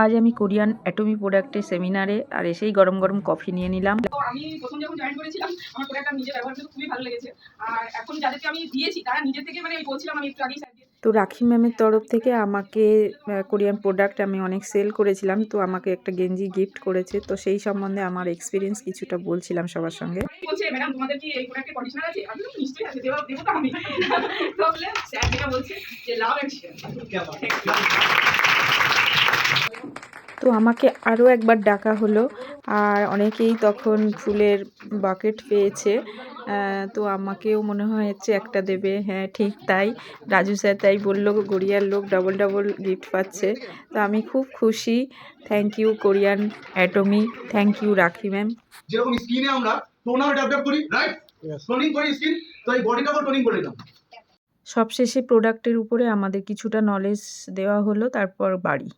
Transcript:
আজ আমি Korean Atomy প্রোডাক্টের সেমিনারে আর এসেই গরম গরম কফি নিয়ে নিলাম। তো আমি প্রথম যখন জয়েন করেছিলাম আমার প্রোডাক্ট আমি নিজে ব্যবহার করতে খুবই ভালো লেগেছে। আর এখন যাদেরকে আমি দিয়েছি তারা নিজে থেকে মানে বলছিলাম আমি একটু আগেই তো রাখি ম্যামের তরফ থেকে আমাকে কোরিয়ান প্রোডাক্ট আমি অনেক সেল করেছিলাম, তো আমাকে একটা গেঞ্জি গিফট করেছে। তো সেই সম্বন্ধে আমার এক্সপিরিয়েন্স কিছুটা বলছিলাম সবার সঙ্গে। বলছে ম্যাডাম তোমাদের কি এই প্রোডাক্টে কন্ডিশনার আছে? আমি বললাম নিশ্চয়ই আছে, দেবো তো আমি। তো বলে স্যার যেটা বলছে যে লাভ এন্ড শেয়ার। তো আমাকে আরও একবার ডাকা হলো, আর অনেকেই তখন ফুলের বাকেট পেয়েছে। তো আমাকেও মনে হয়েছে একটা দেবে। হ্যাঁ ঠিক তাই, রাজু স্যার তাই বললো, কোরিয়ার লোক ডবল ডবল গিফট পাচ্ছে। তো আমি খুব খুশি। Thank you Korean Atomy, thank you Rakhi ma'am. যেরকম স্কিনে আমরা টোনার ডেভেলপ করি, রাইট? টোনিং করি স্কিন, তো এই বডিটাও টোনিং করে দিলাম। সবশেষে প্রোডাক্টের উপরে আমাদের কিছুটা নলেজ দেওয়া হলো, তারপর বাড়ি।